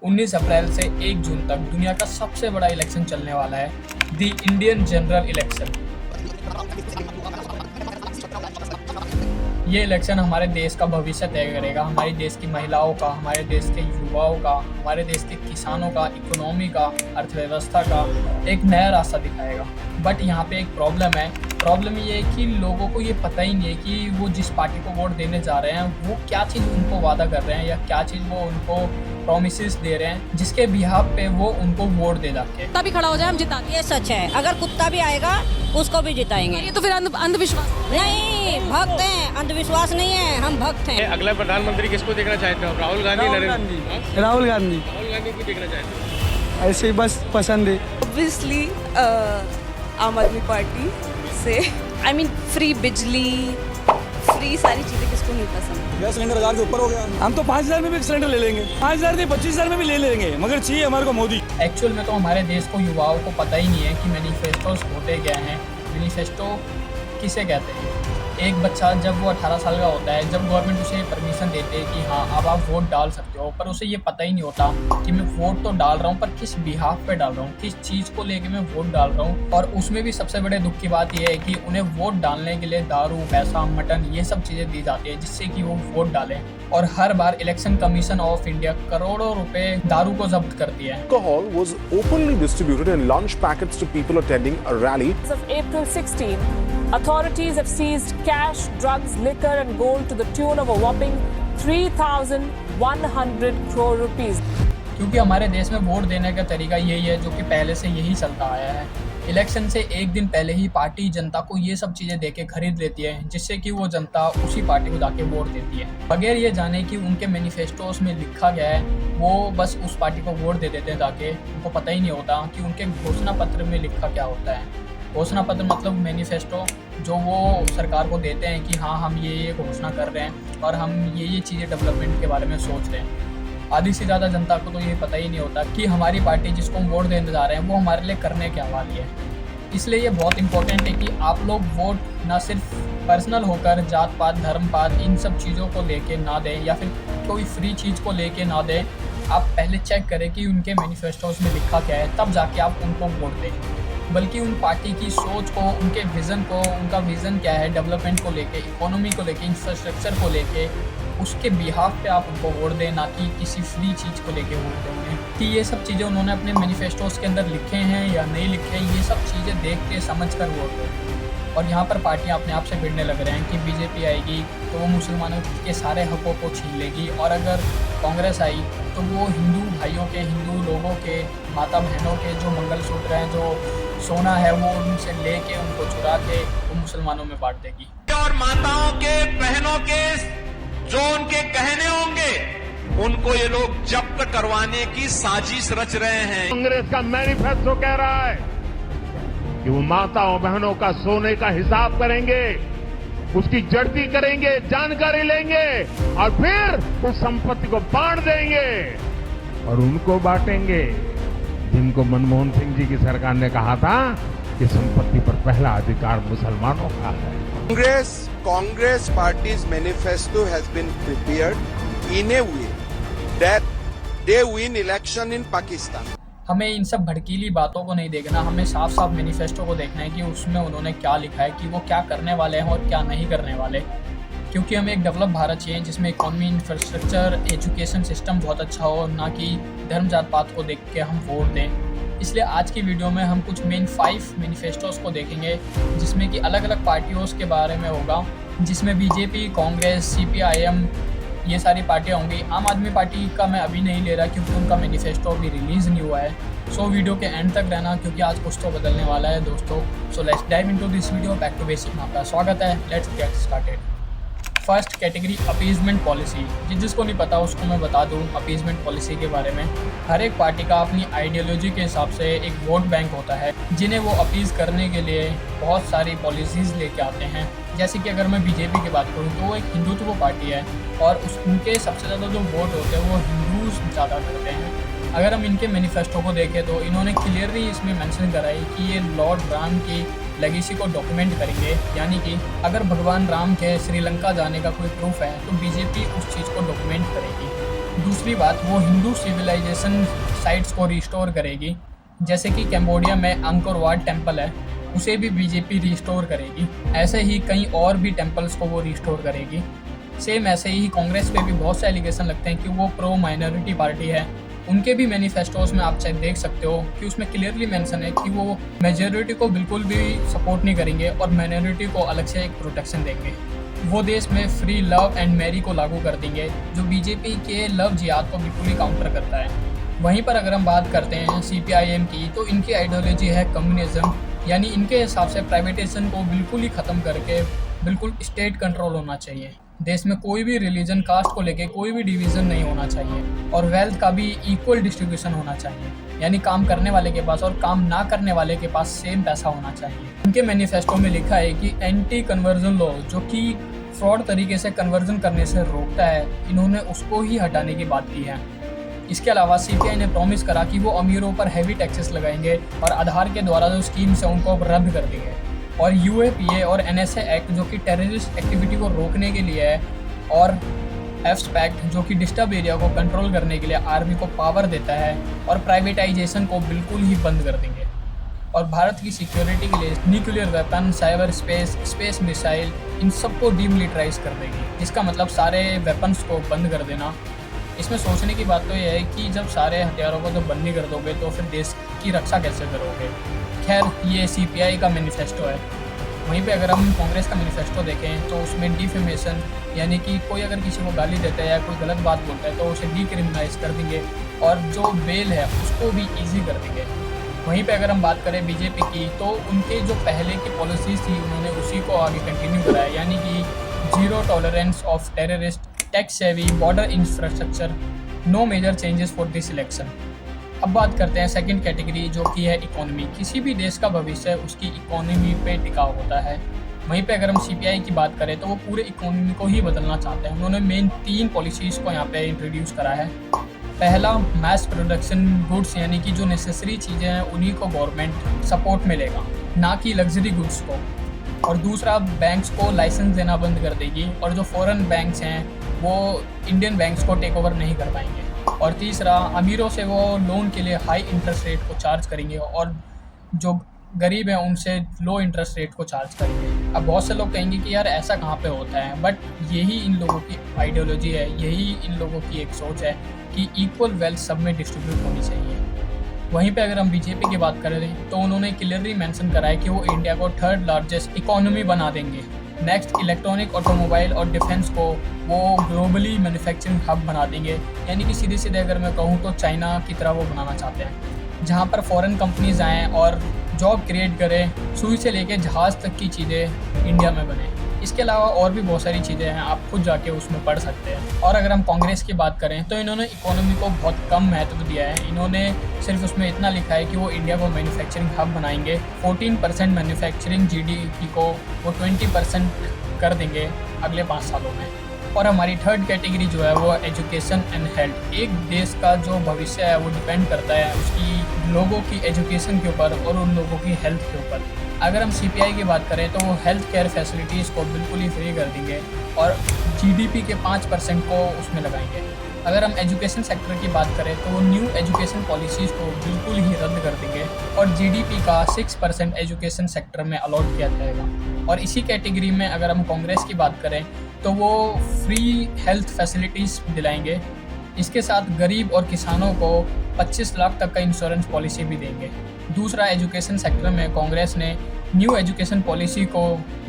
19 अप्रैल से 1 जून तक दुनिया का सबसे बड़ा इलेक्शन चलने वाला है, द इंडियन जनरल इलेक्शन। ये इलेक्शन हमारे देश का भविष्य तय करेगा, हमारे देश की महिलाओं का, हमारे देश के युवाओं का, हमारे देश के किसानों का, इकोनॉमी का, अर्थव्यवस्था का एक नया रास्ता दिखाएगा। बट यहाँ पे एक प्रॉब्लम ये है कि लोगों को ये पता ही नहीं है कि वो जिस पार्टी को वोट देने जा रहे हैं वो क्या चीज़ उनको वादा कर रहे हैं या क्या चीज़ वो उनको प्रॉमिसेस दे रहे हैं जिसके बिहाफ पे वो उनको वोट दे जाके कुत्ता भी खड़ा हो जाए हम जिता ये सच है। अगर कुत्ता भी आएगा उसको भी जिताएंगे। ये तो फिर अंधविश्वास नहीं, भक्त हैं, अंधविश्वास नहीं है, हम भक्त हैं। अगला प्रधानमंत्री किसको देखना चाहते हो? राहुल गांधी, राहुल गांधी को देखना चाहते हो? ऐसे ही बस पसंद है। ऑब्वियसली आम आदमी पार्टी से आई मीन फ्री बिजली, फ्री सारी चीजें किसको नहीं पसंद। गैस सिलेंडर 1000 के ऊपर हो गया। हम तो 5000 में भी सिलेंडर ले लेंगे, 5000 नहीं 25000 में भी ले लेंगे, मगर चाहिए हमारे को मोदी। एक्चुअल में तो हमारे देश को युवाओं को पता ही नहीं है कि मैनिफेस्टोस होते क्या हैं, मैनिफेस्टो किसे कहते हैं। एक बच्चा जब वो 18 साल का होता है, जब गवर्नमेंट उसे परमिशन देते हैं कि हाँ अब आप वोट डाल सकते हो, पर उसे ये पता ही नहीं होता कि मैं वोट तो डाल रहा हूँ पर किस बिहाफ पे डाल रहा हूँ, किस चीज़ को लेके मैं वोट डाल रहा हूँ। और उसमें भी सबसे बड़े दुख की बात यह है कि उन्हें वोट डालने के लिए दारू, पैसा, मटन ये सब चीज़ें दी जाती है जिससे कि वो वोट डालें। और हर बार इलेक्शन कमीशन ऑफ इंडिया करोड़ों रुपए दारू को जब्त करती है। Alcohol was openly distributed in lunch packets to people attending a rally. As of April 16, authorities have seized cash, drugs, liquor and gold to the tune of a whopping 3,100 crore rupees. क्योंकि हमारे देश में vote देने का तरीका यही है जो कि पहले से यही चलता आया है। इलेक्शन से एक दिन पहले ही पार्टी जनता को ये सब चीज़ें देके खरीद लेती है जिससे कि वो जनता उसी पार्टी को जाके वोट देती है, बगैर ये जाने कि उनके मैनिफेस्टोस में लिखा गया है। वो बस उस पार्टी को वोट दे देते हैं जाके, उनको पता ही नहीं होता कि उनके घोषणा पत्र में लिखा क्या होता है। घोषणा पत्र मतलब मैनिफेस्टो जो वो सरकार को देते हैं कि हाँ हम ये घोषणा कर रहे हैं और हम ये चीज़ें डेवलपमेंट के बारे में सोच रहे हैं। आधी से ज़्यादा जनता को तो ये पता ही नहीं होता कि हमारी पार्टी जिसको हम वोट देने जा रहे हैं वो हमारे लिए करने क्या वाली है। इसलिए ये बहुत इंपॉर्टेंट है कि आप लोग वोट ना सिर्फ पर्सनल होकर जात पात, धर्म पात इन सब चीज़ों को लेके ना दें या फिर कोई फ्री चीज़ को लेके ना दें। आप पहले चेक करें कि उनके मैनिफेस्टोस में लिखा क्या है, तब जाके आप उनको वोट दें। बल्कि उन पार्टी की सोच को, उनके विज़न को, उनका विज़न क्या है डेवलपमेंट को लेके, इकोनॉमी को लेके, इंफ्रास्ट्रक्चर को लेके, उसके बिहाफ पे आप उनको वोट दें, ना कि किसी फ्री चीज़ को लेके वोट दें। कि ये सब चीज़ें उन्होंने अपने मैनिफेस्टोस के अंदर लिखे हैं या नहीं लिखे, ये सब चीज़ें देख के समझ कर वोट दें। और यहाँ पर पार्टियाँ अपने आप से भिड़ने लग रहे हैं कि बीजेपी आएगी तो वो मुसलमानों के सारे हकों को छीन लेगी, और अगर कांग्रेस आई तो वो हिंदू भाइयों के, हिंदू लोगों के, माता बहनों के जो मंगलसूत्र हैं, जो सोना है, वो उनसे लेके उनको चुरा के वो मुसलमानों में बांट देगी। और माताओं के, बहनों के जो उनके गहने होंगे उनको ये लोग जब्त करवाने की साजिश रच रहे हैं। कांग्रेस का मैनिफेस्टो कह रहा है कि वो माताओं बहनों का सोने का हिसाब करेंगे, उसकी जड़ती करेंगे, जानकारी लेंगे और फिर उस संपत्ति को बांट देंगे और उनको बांटेंगे जिनको मनमोहन सिंह जी की सरकार ने कहा था कि संपत्ति पर पहला अधिकार मुसलमानों का है। Congress party's manifesto has been prepared in a way that they win election in Pakistan. हमें इन सब भड़कीली बातों को नहीं देखना, हमें साफ साफ मैनिफेस्टो को देखना है कि उसमें उन्होंने क्या लिखा है, कि वो क्या करने वाले हैं और क्या नहीं करने वाले। क्योंकि हमें एक डेवलप भारत चाहिए जिसमें इकोनॉमी, इंफ्रास्ट्रक्चर, एजुकेशन सिस्टम बहुत अच्छा हो, ना कि धर्म जात पात को देख के हम वोट दें। इसलिए आज की वीडियो में हम कुछ मेन 5 मैनिफेस्टोस को देखेंगे जिसमें कि अलग अलग पार्टियों के बारे में होगा, जिसमें बीजेपी, कांग्रेस, सीपीआईएम ये सारी पार्टियां होंगी। आम आदमी पार्टी का मैं अभी नहीं ले रहा क्योंकि उनका मैनिफेस्टो अभी रिलीज़ नहीं हुआ है। सो वीडियो के एंड तक रहना क्योंकि आज कुछ तो बदलने वाला है दोस्तों। So let's dive into this video. Back to basic में आपका स्वागत है। Let's get started. First category appeasement policy. जिसको नहीं पता उसको मैं बता दूं अपीजमेंट पॉलिसी के बारे में। हर एक पार्टी का अपनी आइडियोलॉजी के हिसाब से एक वोट बैंक होता है जिन्हें वो अपीज़ करने के लिए बहुत सारी पॉलिसीज़ लेके आते हैं। जैसे कि अगर मैं बीजेपी की बात करूं तो वो एक हिंदुत्व पार्टी है और उनके सबसे ज़्यादा जो वोट होते हैं वो हिंदूज ज़्यादा करते हैं। अगर हम इनके मैनिफेस्टो को देखें तो इन्होंने क्लियरली इसमें मेंशन करा है कि ये लॉर्ड राम की लेगेसी को डॉक्यूमेंट करेंगे, यानी कि अगर भगवान राम के श्रीलंका जाने का कोई प्रूफ है तो बीजेपी उस चीज़ को डॉक्यूमेंट करेगी। दूसरी बात, वो हिंदू सिविलाइजेशन साइट्स को रिस्टोर करेगी, जैसे कि कैम्बोडिया में अंकोर वाट टेम्पल है, उसे भी बीजेपी रिस्टोर करेगी। ऐसे ही कई और भी टेम्पल्स को वो रिस्टोर करेगी। सेम ऐसे ही कांग्रेस पे भी बहुत से एलिगेशन लगते हैं कि वो प्रो माइनॉरिटी पार्टी है। उनके भी मैनिफेस्टोज में आप चाहे देख सकते हो कि उसमें क्लियरली मेंशन है कि वो मेजॉरिटी को बिल्कुल भी सपोर्ट नहीं करेंगे और माइनॉरिटी को अलग से एक प्रोटेक्शन देंगे। वो देश में फ्री लव एंड मैरी को लागू कर देंगे, जो बीजेपी के लव जिहाद को बिल्कुल ही काउंटर करता है। वहीं पर अगर हम बात करते हैं CPIM की, तो इनकी आइडियोलॉजी है कम्युनिज्म, यानी इनके हिसाब से प्राइवेटाइजेशन को बिल्कुल ही ख़त्म करके बिल्कुल स्टेट कंट्रोल होना चाहिए। देश में कोई भी रिलीजन, कास्ट को लेके कोई भी डिवीज़न नहीं होना चाहिए और वेल्थ का भी इक्वल डिस्ट्रीब्यूशन होना चाहिए, यानी काम करने वाले के पास और काम ना करने वाले के पास सेम पैसा होना चाहिए। इनके मैनिफेस्टो में लिखा है कि एंटी कन्वर्जन लॉ, जो कि फ्रॉड तरीके से कन्वर्जन करने से रोकता है, इन्होंने उसको ही हटाने की बात की है। इसके अलावा CPI ने प्रॉमिस करा कि वो अमीरों पर हैवी टैक्सेस लगाएंगे और आधार के द्वारा जो स्कीम्स है उनको रद्द कर देंगे। और UAPA और NSA एक्ट, जो कि टेररिस्ट एक्टिविटी को रोकने के लिए है, और EFSP एक्ट, जो कि डिस्टर्ब एरिया को कंट्रोल करने के लिए आर्मी को पावर देता है, और प्राइवेटाइजेशन को बिल्कुल ही बंद कर देंगे। और भारत की सिक्योरिटी के लिए nuclear weapon, cyber space, space missile, इन सबको डीमिलिटराइज कर देगी, जिसका मतलब सारे वेपन्स को बंद कर देना। इसमें सोचने की बात तो यह है कि जब सारे हथियारों को जब बंद नहीं कर दोगे तो फिर देश की रक्षा कैसे करोगे। खैर, ये CPI का मैनिफेस्टो है। वहीं पे अगर हम कांग्रेस का मैनिफेस्टो देखें तो उसमें डिफेमेशन, यानी कि कोई अगर किसी को गाली देता है या कोई गलत बात बोलता है तो उसे डीक्रिमिनलाइज कर देंगे, और जो बेल है उसको भी ईजी कर देंगे। वहीं पे अगर हम बात करें बीजेपी की, तो उनके जो पहले की पॉलिसीज़ थी उन्होंने उसी को आगे कंटिन्यू कराया, यानी कि zero tolerance of terrorist, tax savvy, border infrastructure, no major changes for this election. अब बात करते हैं सेकंड कैटेगरी, जो कि है इकोनॉमी। किसी भी देश का भविष्य उसकी इकोनॉमी पे टिका होता है। वहीं पे अगर हम CPI की बात करें तो वो पूरे इकोनॉमी को ही बदलना चाहते हैं। उन्होंने मेन 3 पॉलिसीज़ को यहाँ पे इंट्रोड्यूस करा है। पहला, मैस प्रोडक्शन गुड्स, यानी कि जो नेसेसरी चीज़ें हैं उन्हीं को गवर्नमेंट सपोर्ट मिलेगा, ना कि लग्जरी गुड्स को। और दूसरा, बैंक्स को लाइसेंस देना बंद कर देगी, और जो फॉरेन बैंक्स हैं वो इंडियन बैंक्स को टेक ओवर नहीं कर पाएंगे। और तीसरा, अमीरों से वो लोन के लिए हाई इंटरेस्ट रेट को चार्ज करेंगे और जो गरीब हैं उनसे लो इंटरेस्ट रेट को चार्ज करेंगे। अब बहुत से लोग कहेंगे कि यार ऐसा कहाँ पे होता है, बट यही इन लोगों की आइडियोलॉजी है, यही इन लोगों की एक सोच है कि इक्वल वेल्थ सब में डिस्ट्रीब्यूट होनी चाहिए। वहीं पे अगर हम बीजेपी की बात करें तो उन्होंने क्लियरली मेंशन करा है कि वो इंडिया को 3rd लार्जेस्ट इकोनॉमी बना देंगे। नेक्स्ट, इलेक्ट्रॉनिक, ऑटोमोबाइल और डिफेंस को वो ग्लोबली मैन्युफैक्चरिंग हब बना देंगे, यानी कि सीधे सीधे अगर मैं कहूँ तो चाइना की तरह वो बनाना चाहते हैं, जहाँ पर फॉरेन कंपनीज आएँ और जॉब क्रिएट करें, सुई से लेके जहाज़ तक की चीज़ें इंडिया में बने। इसके अलावा और भी बहुत सारी चीज़ें हैं, आप खुद जाके उसमें पढ़ सकते हैं। और अगर हम कांग्रेस की बात करें तो इन्होंने इकोनॉमी को बहुत कम महत्व दिया है। इन्होंने सिर्फ उसमें इतना लिखा है कि वो इंडिया को मैन्युफैक्चरिंग हब बनाएंगे, 14% मैन्युफैक्चरिंग GDP को वो 20% कर देंगे अगले 5 सालों में। और हमारी 3rd कैटेगरी जो है वो एजुकेशन एंड हेल्थ। एक देश का जो भविष्य है वो डिपेंड करता है उसकी लोगों की एजुकेशन के ऊपर और उन लोगों की हेल्थ के ऊपर। अगर हम CPI की बात करें तो वो हेल्थ केयर फैसिलिटीज़ को बिल्कुल ही फ्री कर देंगे और GDP के 5% को उसमें लगाएंगे। अगर हम एजुकेशन सेक्टर की बात करें तो वो न्यू एजुकेशन पॉलिसीज़ को बिल्कुल ही रद्द कर देंगे और GDP का 6% एजुकेशन सेक्टर में अलॉट किया जाएगा। और इसी कैटेगरी में अगर हम कांग्रेस की बात करें तो वो फ्री हेल्थ फैसिलिटीज़ दिलाएंगे। इसके साथ गरीब और किसानों को 25 लाख तक का इंश्योरेंस पॉलिसी भी देंगे। दूसरा, एजुकेशन सेक्टर में कांग्रेस ने न्यू एजुकेशन पॉलिसी को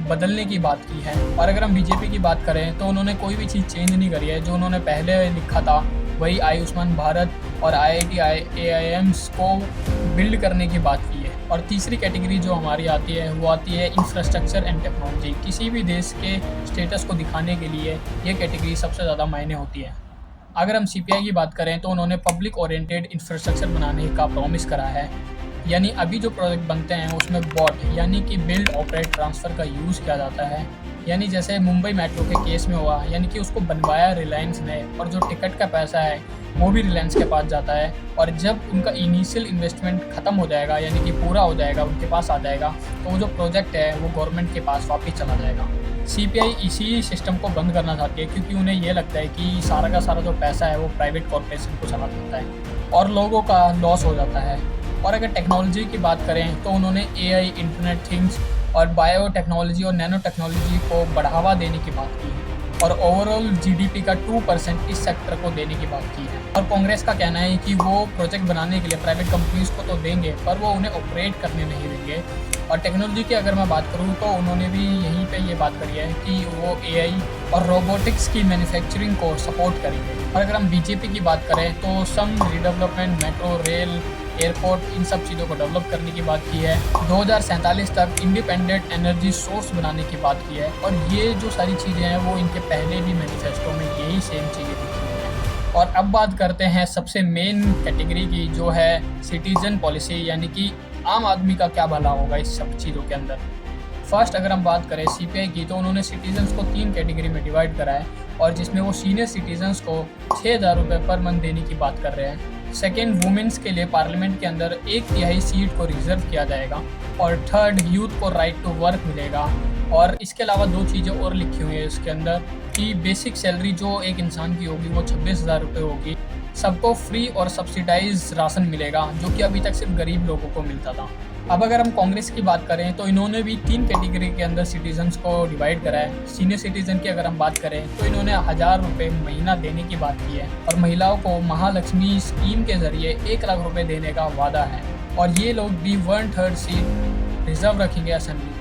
बदलने की बात की है। और अगर हम बीजेपी की बात करें तो उन्होंने कोई भी चीज़ चेंज नहीं करी है, जो उन्होंने पहले लिखा था वही आयुष्मान भारत और IIT AIMs को बिल्ड करने की बात की है। और तीसरी कैटेगरी जो हमारी आती है वो आती है इंफ्रास्ट्रक्चर एंड टेक्नोलॉजी। किसी भी देश के स्टेटस को दिखाने के लिए ये कैटेगरी सबसे ज़्यादा मायने होती है। अगर हम CPI की बात करें तो उन्होंने पब्लिक ओरिएंटेड इंफ्रास्ट्रक्चर बनाने का प्रॉमिस करा है, यानी अभी जो प्रोजेक्ट बनते हैं उसमें बॉट यानी कि बिल्ड ऑपरेट ट्रांसफ़र का यूज़ किया जाता है। यानी जैसे मुंबई मेट्रो के केस में हुआ, यानी कि उसको बनवाया रिलायंस ने और जो टिकट का पैसा है वो भी रिलायंस के पास जाता है। और जब उनका इनिशियल इन्वेस्टमेंट ख़त्म हो जाएगा, यानी कि पूरा हो जाएगा, उनके पास आ जाएगा, तो वो जो प्रोजेक्ट है वो गवर्नमेंट के पास वापस चला जाएगा। सीपीआई इसी सिस्टम को बंद करना चाहती है क्योंकि उन्हें ये लगता है कि सारा का सारा जो पैसा है वो प्राइवेट कॉर्पोरेशन को चला जाता है और लोगों का लॉस हो जाता है। और अगर टेक्नोलॉजी की बात करें तो उन्होंने एआई, इंटरनेट थिंग्स और बायो टेक्नोलॉजी और नैनो टेक्नोलॉजी को बढ़ावा देने की बात की है और ओवरऑल जीडीपी का 2% इस सेक्टर को देने की बात की है। और कांग्रेस का कहना है कि वो प्रोजेक्ट बनाने के लिए प्राइवेट कंपनीज को तो देंगे पर वो उन्हें ऑपरेट करने नहीं देंगे। और टेक्नोलॉजी की अगर मैं बात करूँ तो उन्होंने भी यहीं पे ये बात करी है कि वो एआई और रोबोटिक्स की मैन्युफैक्चरिंग को सपोर्ट करेंगे। और अगर हम बीजेपी की बात करें तो सम रिडेवलपमेंट, मेट्रो रेल, एयरपोर्ट, इन सब चीज़ों को डेवलप करने की बात की है। 2047 तक इंडिपेंडेंट एनर्जी सोर्स बनाने की बात की है। और ये जो सारी चीज़ें हैं वो इनके पहले भी मैनिफेस्टो में यही सेम चीज़ें लिखी हुई हैं। और अब बात करते हैं सबसे मेन कैटेगरी की, जो है सिटीजन पॉलिसी, यानी कि आम आदमी का क्या भला होगा इस सब चीज़ों के अंदर। फर्स्ट अगर हम बात करें सीपीआई की तो उन्होंने सिटीजन्स को 3 कैटेगरी में डिवाइड करा है और जिसमें वो सीनियर सिटीजन्स को 6,000 रुपये पर मंथ देने की बात कर रहे हैं। सेकेंड, वुमेंस के लिए पार्लियामेंट के अंदर 1/3 सीट को रिजर्व किया जाएगा। और थर्ड, यूथ को राइट टू वर्क मिलेगा। और इसके अलावा 2 चीज़ें और लिखी हुई है इसके अंदर कि बेसिक सैलरी जो एक इंसान की होगी वो 26,000 रुपये होगी। सबको फ्री और सब्सिडाइज राशन मिलेगा जो कि अभी तक सिर्फ गरीब लोगों को मिलता था। अब अगर हम कांग्रेस की बात करें तो इन्होंने भी 3 कैटेगरी के अंदर सिटीजन्स को डिवाइड करा है। सीनियर सिटीजन की अगर हम बात करें तो इन्होंने 1,000 रुपये महीना देने की बात की है और महिलाओं को महालक्ष्मी स्कीम के जरिए 1 लाख रुपये देने का वादा है। और ये लोग भी 1/3 सीट रिजर्व रखेंगे असेंबली में।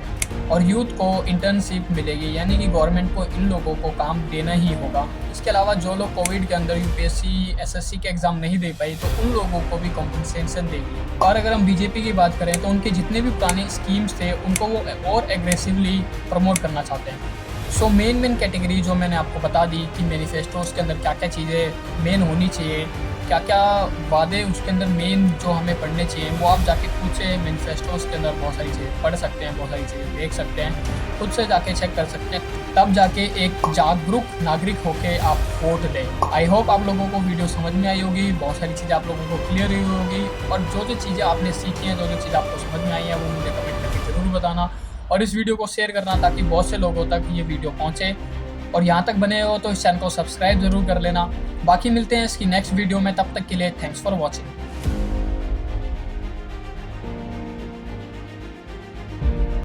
और यूथ को इंटर्नशिप मिलेगी, यानी कि गवर्नमेंट को इन लोगों को काम देना ही होगा। इसके अलावा जो लोग कोविड के अंदर यूपीएससी, एसएससी के एग्ज़ाम नहीं दे पाई तो उन लोगों को भी कॉम्पनसेशन देगी। और अगर हम बीजेपी की बात करें तो उनके जितने भी पुराने स्कीम्स थे उनको वो और एग्रेसिवली प्रमोट करना चाहते हैं। सो मेन कैटेगरी जो मैंने आपको बता दी कि मैनिफेस्टोज के अंदर क्या क्या चीज़ें मेन होनी चाहिए, क्या क्या वादे उसके अंदर मेन जो हमें पढ़ने चाहिए, वो आप जाके खुद से मैनिफेस्टोज के अंदर बहुत सारी चीज़ें पढ़ सकते हैं, बहुत सारी चीज़ें देख सकते हैं, खुद से जाके चेक कर सकते हैं, तब जाके एक जागरूक नागरिक होके आप वोट दें। आई होप आप लोगों को वीडियो समझ में आई होगी, बहुत सारी चीज़ें आप लोगों को क्लियर हुई होगी और जो चीज़ें आपने सीखी हैं, जो चीज़ें आपको समझ में आई हैं वो मुझे कमेंट करके ज़रूर बताना और इस वीडियो को शेयर करना ताकि बहुत से लोगों तक ये वीडियो पहुँचे। और यहाँ तक बने हो तो इस चैनल को सब्सक्राइब ज़रूर कर लेना। बाकी मिलते हैं इसकी नेक्स्ट वीडियो में, तब तक के लिए थैंक्स फॉर वॉचिंग।